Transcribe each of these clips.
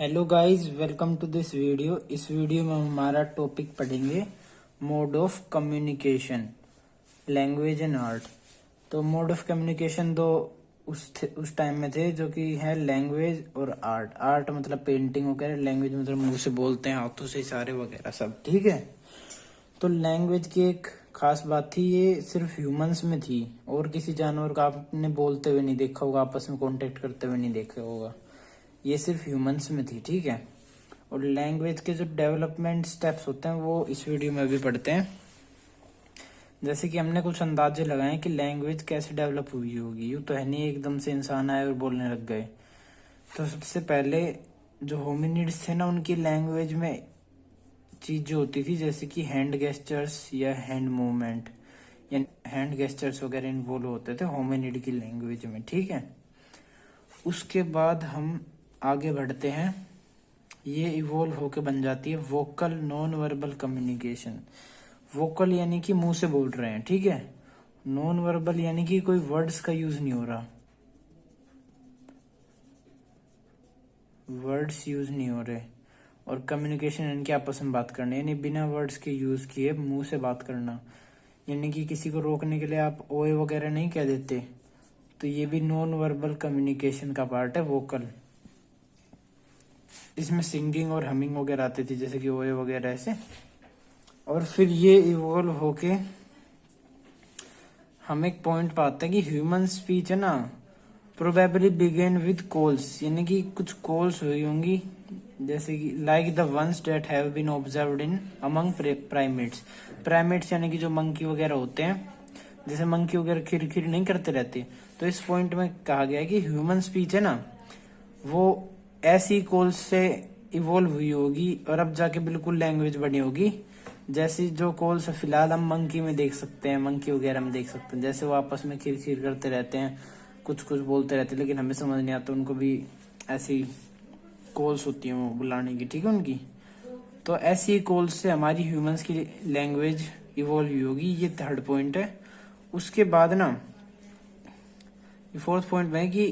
Hello guys, welcome to this video. इस video में हमारा टॉपिक पढ़ेंगे mode of communication, language and art. तो मोड ऑफ कम्युनिकेशन दो उस टाइम में थे, जो कि है लैंग्वेज और आर्ट। आर्ट मतलब पेंटिंग वगैरह, लैंग्वेज मतलब मुंह से बोलते हैं, हाथों से इशारे वगैरह सब, ठीक है। तो लैंग्वेज की एक खास बात थी, ये सिर्फ ह्यूमंस में थी और किसी जानवर का आपने बोलते हुए नहीं देखा होगा, आपस में कांटेक्ट करते हुए नहीं देखा होगा। ये सिर्फ ह्यूमंस में थी, ठीक है। और लैंग्वेज के जो डेवलपमेंट स्टेप्स होते हैं वो इस वीडियो में भी पढ़ते हैं। जैसे कि हमने कुछ अंदाजे लगाए कि लैंग्वेज कैसे डेवलप हुई होगी। यूँ तो है नहीं एकदम से इंसान आए और बोलने लग गए। तो सबसे पहले जो होमिनिड्स थे ना, उनकी लैंग्वेज में चीज जो होती थी, जैसे कि हैंड गेस्चर्स या हैंड मूवमेंट या हैंड गेस्चर्स वगैरह इन्वॉल्व होते थे होमिनिड की लैंग्वेज में, ठीक है। उसके बाद हम आगे बढ़ते हैं। ये इवोल्व होके बन जाती है vocal non verbal communication. Vocal यानी कि मुंह से बोल रहे हैं, ठीक है। नॉन वर्बल यानी कि कोई वर्ड्स का यूज नहीं हो रहा, वर्ड्स यूज नहीं हो रहे। और कम्युनिकेशन यानी कि आपस में बात करना, यानी बिना वर्ड्स के यूज किए मुंह से बात करना। यानी कि किसी को रोकने के लिए आप ओए वगैरह नहीं कह देते, तो ये भी नॉन वर्बल कम्युनिकेशन का पार्ट है, वोकल। इसमें सिंगिंग और हमिंग वगैरह आती थी, जैसे कि ओए वगैरह ऐसे। और फिर ये इवॉल्व होके हम एक पॉइंट पाते हैं कि ह्यूमन स्पीच है ना, प्रोबेबली बिगेन विद कॉल्स, यानी कि कुछ कॉल्स हुई होंगी, जैसे कि like the ones that have been observed in among primates. Primates यानी कि जो मंकी वगैरह होते हैं, जैसे मंकी वगैरह खिर खिर नहीं करते रहते। तो इस पॉइंट में कहा गया है कि ह्यूमन स्पीच है ना, वो ऐसी कॉल्स से इवॉल्व हुई होगी और अब जाके बिल्कुल लैंग्वेज बनी होगी। जैसी जो कॉल्स फिलहाल हम मंकी में देख सकते हैं, मंकी वगैरह में देख सकते हैं, जैसे वो आपस में खिर खिर करते रहते हैं, कुछ कुछ बोलते रहते हैं, लेकिन हमें समझ नहीं आता, उनको भी ऐसी कॉल्स होती हैं वो बुलाने की, ठीक है, उनकी। तो ऐसी कॉल्स से हमारी ह्यूमंस की लैंग्वेज इवॉल्व हुई होगी। ये थर्ड पॉइंट है। उसके बाद ना फोर्थ पॉइंट में है कि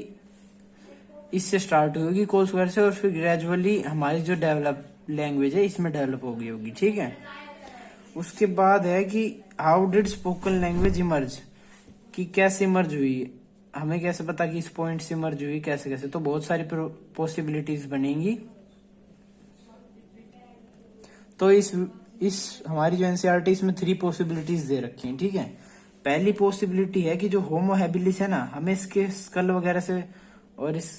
इससे स्टार्ट हुई होगी कॉल्स वगैरह से, और फिर ग्रेजुअली हमारी जो डेवलप लैंग्वेज है इसमें डेवलप हो गई होगी, ठीक है। उसके बाद है कि how did spoken language emerge, कि कैसे इमर्ज हुई। हमें कैसे पता कि इस पॉइंट से इमर्ज हुई, कैसे कैसे। तो बहुत सारी पॉसिबिलिटीज बनेंगी। तो इस हमारी जो एनसीईआरटी इसमें 3 पॉसिबिलिटीज दे रखी हैं, ठीक है। पहली पॉसिबिलिटी है कि जो होमो हैबिलिस है ना, हमें इसके स्कल वगैरह से और इस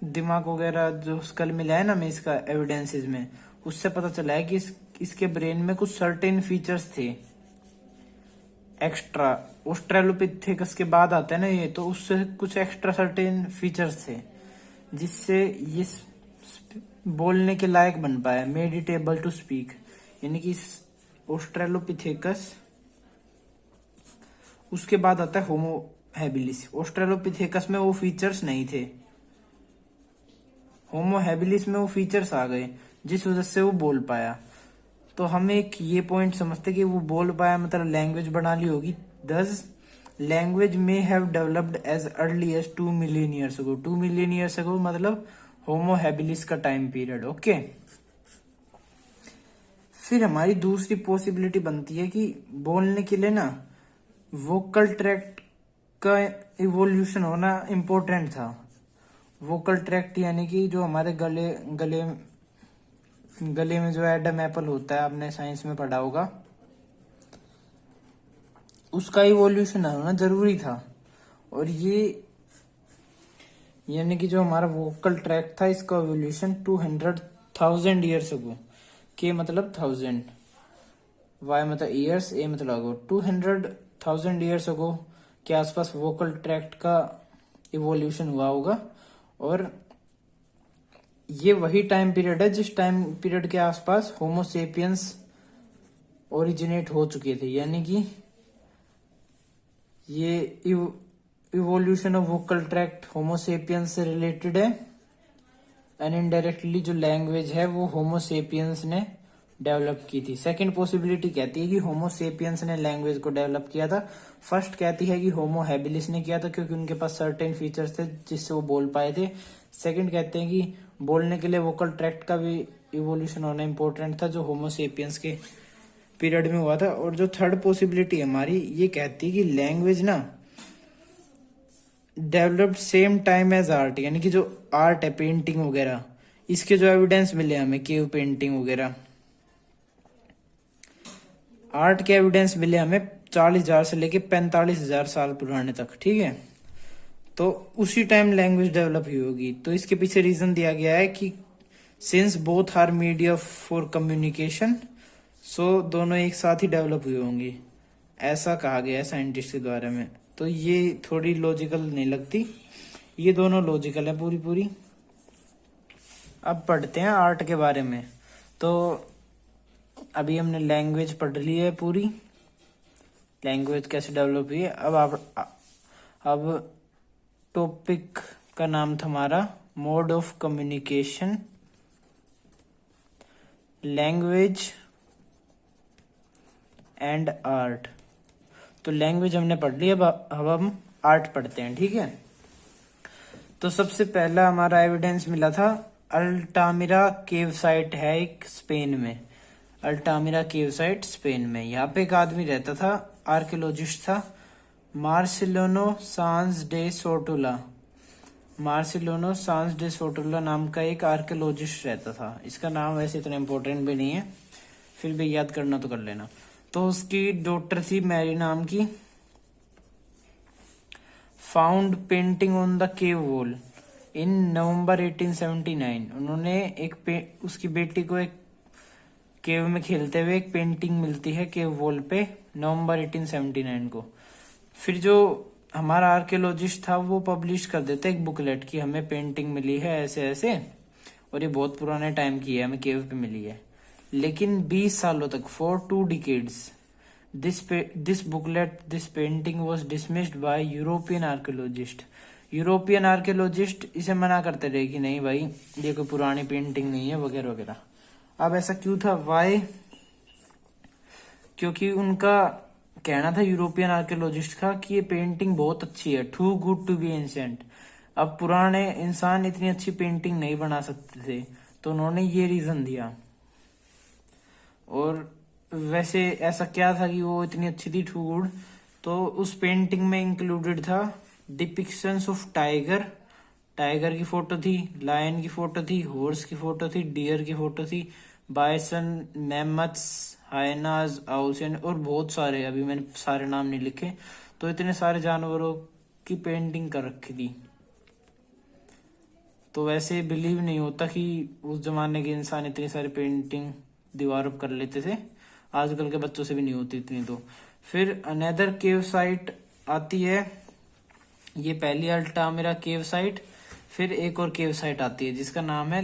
दिमाग वगैरह जो स्कल मिला है ना हमें इसका एविडेंसेस में, उससे पता चला है कि इसके ब्रेन में कुछ सर्टेन फीचर्स थे एक्स्ट्रा। ऑस्ट्रेलोपिथेकस के बाद आता है ना ये, तो उससे कुछ एक्स्ट्रा सर्टेन फीचर्स थे जिससे ये बोलने के लायक बन पाया, made it able to speak. यानी कि ऑस्ट्रेलोपिथेकस, उसके बाद आता है होमो हैबिलिस। ऑस्ट्रेलोपिथेकस में वो फीचर्स नहीं थे, होमो हैबिलिस में वो फीचर्स आ गए, जिस वजह से वो बोल पाया। तो हम एक ये पॉइंट समझते कि वो बोल पाया मतलब लैंग्वेज बना ली होगी। Thus language may have developed as early as 2 million years ago. 2 million years ago मतलब होमो हैबिलिस का टाइम पीरियड, ओके। फिर हमारी दूसरी पॉसिबिलिटी बनती है कि बोलने के लिए ना वोकल ट्रैक्ट का इवोल्यूशन होना इम्पोर्टेंट था। वोकल ट्रैक्ट यानी कि जो हमारे गले गले गले में जो एडम एप्पल होता है, आपने साइंस में पढ़ा होगा, उसका इवोल्यूशन होना जरूरी था। और ये यानी कि जो हमारा वोकल ट्रैक्ट था, इसका इवोल्यूशन 200,000 ईयर्स अगो, के मतलब 1000, वाई मतलब ईयर्स, ए मतलब अगो, 200,000 ईयर्स अगो के आसपास वोकल ट्रैक्ट का इवोल्यूशन हुआ होगा। और ये वही टाइम पीरियड है जिस टाइम पीरियड के आसपास होमोसेपियंस ओरिजिनेट हो चुके थे। यानी कि ये evolution of vocal tract Homo sapiens से रिलेटेड है, एंड इनडायरेक्टली जो लैंग्वेज है वो होमोसेपियंस ने डेवलप की थी। सेकंड पॉसिबिलिटी कहती है कि होमोसेपियंस ने लैंग्वेज को डेवलप किया था। फर्स्ट कहती है कि होमो हैबिलिस ने किया था, क्योंकि उनके पास सर्टेन फीचर्स थे जिससे वो बोल पाए थे। सेकंड कहते हैं कि बोलने के लिए वोकल ट्रैक्ट का भी इवोल्यूशन होना इम्पोर्टेंट था, जो होमोसेपियंस के पीरियड में हुआ था। और जो थर्ड पॉसिबिलिटी हमारी ये कहती है कि लैंग्वेज ना developed same time as art, यानी कि जो आर्ट है पेंटिंग वगैरह, इसके जो एविडेंस मिले हमें केव पेंटिंग वगैरह, आर्ट के एविडेंस मिले हमें 40,000 से लेके 45,000 साल पुराने तक, ठीक है। तो उसी टाइम लैंग्वेज डेवलप हुई होगी। तो इसके पीछे रीजन दिया गया है कि since both are media for communication, so दोनों एक साथ ही डेवलप हुए होंगे, ऐसा कहा गया है साइंटिस्ट के द्वारा में। तो ये थोड़ी लॉजिकल नहीं लगती, ये दोनों लॉजिकल है पूरी पूरी। अब पढ़ते हैं आर्ट के बारे में। तो अभी हमने लैंग्वेज पढ़ ली है पूरी, लैंग्वेज कैसे डेवलप हुई है। अब टॉपिक का नाम था हमारा mode of communication, language and art. तो लैंग्वेज हमने पढ़ ली, अब हम आर्ट पढ़ते हैं, ठीक है। तो सबसे पहला हमारा एविडेंस मिला था अल्टामिरा केव साइट है एक स्पेन में, अल्टामिरा केव साइट स्पेन में। यहाँ पे एक आदमी रहता था, आर्कियोलॉजिस्ट था, मार्सिलोनो सांस डे सोटुला, मार्सिलोनो सांस डे सोटुला नाम का एक आर्कियोलॉजिस्ट रहता था। इसका नाम वैसे इतना इम्पोर्टेंट भी नहीं है, फिर भी याद करना तो कर लेना। तो उसकी डॉटर थी मैरी नाम की, found painting on the cave wall in November 1879। उन्होंने उसकी बेटी को एक केव में खेलते हुए एक पेंटिंग मिलती है केव वॉल पे नवंबर 1879 को। फिर जो हमारा आर्कियोलॉजिस्ट था वो पब्लिश कर देते एक बुकलेट कि हमें पेंटिंग मिली है ऐसे ऐसे, और ये बहुत पुराने टाइम की है, हमें केव पे मिली है। लेकिन 20 सालों तक, for 2 decades, this booklet, this painting was dismissed bye European archaeologist. European archaeologist इसे मना करते रहे कि नहीं भाई ये कोई पुरानी पेंटिंग नहीं है वगैरह वगैरह। अब ऐसा क्यों था, वाई? क्योंकि उनका कहना था यूरोपियन आर्कियोलॉजिस्ट का कि ये पेंटिंग बहुत अच्छी है, too good to be ancient. अब पुराने इंसान इतनी अच्छी पेंटिंग नहीं बना सकते थे, तो उन्होंने ये रीजन दिया। और वैसे ऐसा क्या था कि वो इतनी अच्छी थी, टू गुड? तो उस पेंटिंग में इंक्लूडेड था डिपिक्शंस ऑफ टाइगर, टाइगर की फोटो थी, लायन की फोटो थी, हॉर्स की फोटो थी, डियर की फोटो थी, बाइसन, मैमथ्स, हाइनाज, आउसियन और बहुत सारे, अभी मैंने सारे नाम नहीं लिखे। तो इतने सारे जानवरों की पेंटिंग कर रखी थी। तो वैसे बिलीव नहीं होता कि उस जमाने के इंसान इतनी सारी पेंटिंग दीवारों पर कर लेते थे, आजकल के बच्चों से भी नहीं होती इतनी। तो फिर अनदर केव साइट आती है, ये पहली अल्टामिरा केव साइट। फिर एक और केव साइट आती है जिसका नाम है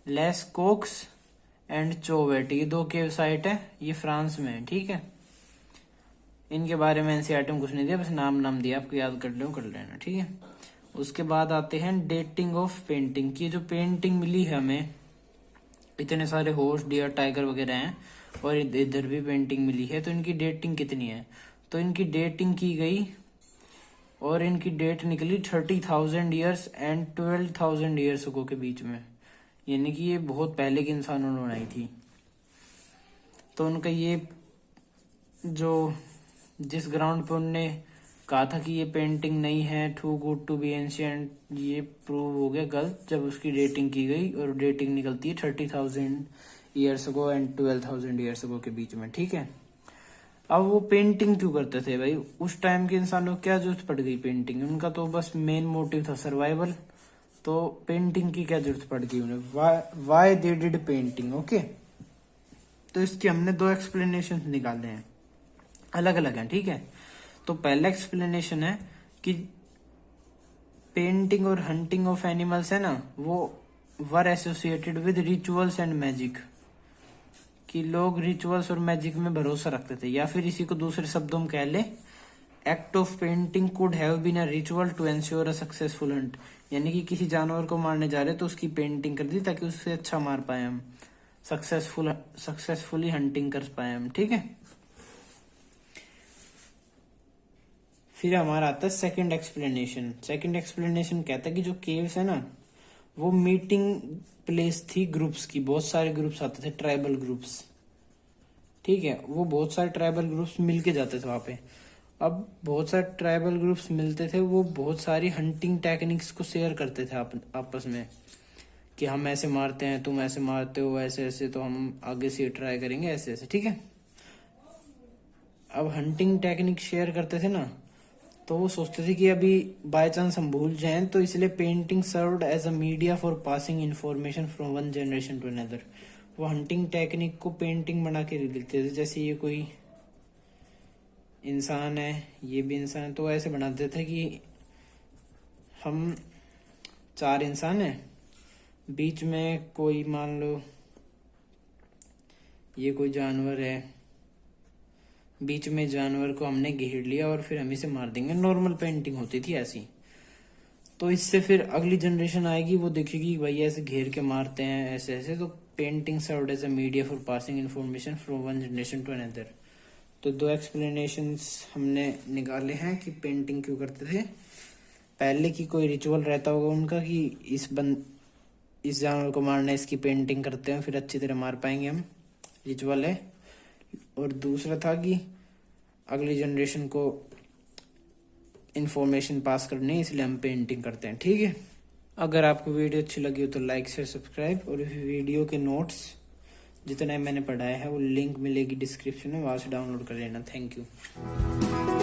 लेस्कोक्स एंड चोवेट। ये 2 केव साइट है, ये फ्रांस में है, ठीक है। इनके बारे में एनसीईआरटी में कुछ नहीं दिया, बस नाम दिया, आपको याद कर लेना, ठीक है। उसके बाद आते हैं डेटिंग ऑफ पेंटिंग की। जो पेंटिंग मिली है हमें, इतने सारे हॉर्स, डियर, टाइगर वगैरह हैं, और इधर भी पेंटिंग मिली है, तो इनकी डेटिंग कितनी है? तो इनकी डेटिंग की गई और इनकी डेट निकली 30,000 ईयर्स एंड 12,000 ईयर्स के बीच में, यानी कि ये बहुत पहले के इंसानों ने बनाई थी। तो उनका ये जो जिस ग्राउंड पे उनने कहा था कि ये पेंटिंग नहीं है, too good to be ancient, ये प्रूव हो गया गलत जब उसकी डेटिंग की गई, और डेटिंग निकलती है 30,000 years ago and 12,000 years ago के बीच में, ठीक है। अब वो पेंटिंग क्यों करते थे भाई? उस टाइम के इंसानों को क्या जरूरत पड़ गई पेंटिंग? उनका तो बस मेन मोटिव था सर्वाइवल, तो पेंटिंग की क्या जरूरत पड़ गई उन्हें? Why they did painting, okay. तो इसके हमने 2 एक्सप्लेनेशन निकाले हैं, अलग अलग हैं, ठीक है। तो पहला एक्सप्लेनेशन है कि पेंटिंग और हंटिंग ऑफ एनिमल्स है ना, वो वर associated with rituals and magic, कि लोग रिचुअल्स और मैजिक में भरोसा रखते थे। या फिर इसी को दूसरे शब्दों में कह ले, act of painting could have been a ritual to ensure a successful hunt, यानी कि किसी जानवर को मारने जा रहे तो उसकी पेंटिंग कर दी ताकि उससे अच्छा मार पाए हम, सक्सेसफुली हंटिंग कर पाए हम, ठीक है। फिर हमारा आता है सेकंड एक्सप्लेनेशन। सेकंड एक्सप्लेनेशन कहता है कि जो केव्स है ना, वो मीटिंग प्लेस थी ग्रुप्स की, बहुत सारे ग्रुप्स आते थे, ट्राइबल ग्रुप्स, ठीक है। वो बहुत सारे ट्राइबल ग्रुप्स मिलके जाते थे वहां पे। अब बहुत सारे ट्राइबल ग्रुप्स मिलते थे, वो बहुत सारी हंटिंग टेक्निक्स को शेयर करते थे आपस में, कि हम ऐसे मारते हैं, तुम ऐसे मारते हो, ऐसे ऐसे, तो हम आगे से ट्राई करेंगे ऐसे ऐसे, ठीक है। अब हंटिंग टेक्निक शेयर करते थे ना, तो वो सोचते थे कि अभी बाय चांस हम भूल जाएं, तो इसलिए painting served as a media for passing information from one generation to another. वो हंटिंग टेक्निक को पेंटिंग बना के लिखते थे, जैसे ये कोई इंसान है, ये भी इंसान है, तो ऐसे बनाते थे कि हम 4 इंसान हैं, बीच में कोई मान लो ये कोई जानवर है, बीच में जानवर को हमने घेर लिया और फिर हम इसे मार देंगे। नॉर्मल पेंटिंग होती थी ऐसी। तो इससे फिर अगली जनरेशन आएगी, वो देखेगी भाई ऐसे घेर के मारते हैं ऐसे ऐसे, तो painting served as a media for passing information from one generation to another. तो 2 एक्सप्लेनेशंस हमने निकाले हैं कि पेंटिंग क्यों करते थे। पहले की कोई रिचुअल रहता होगा उनका कि इस जानवर को मारना, इसकी पेंटिंग करते हैं, फिर अच्छी तरह मार पाएंगे हम, रिचुअल है। और दूसरा था कि अगली जनरेशन को इंफॉर्मेशन पास करनी है, इसलिए हम पेंटिंग करते हैं, ठीक है। अगर आपको वीडियो अच्छी लगी हो तो लाइक शेयर सब्सक्राइब, और इस वीडियो के नोट्स जितना मैंने पढ़ाया है वो लिंक मिलेगी डिस्क्रिप्शन में, वहां से डाउनलोड कर लेना। Thank you.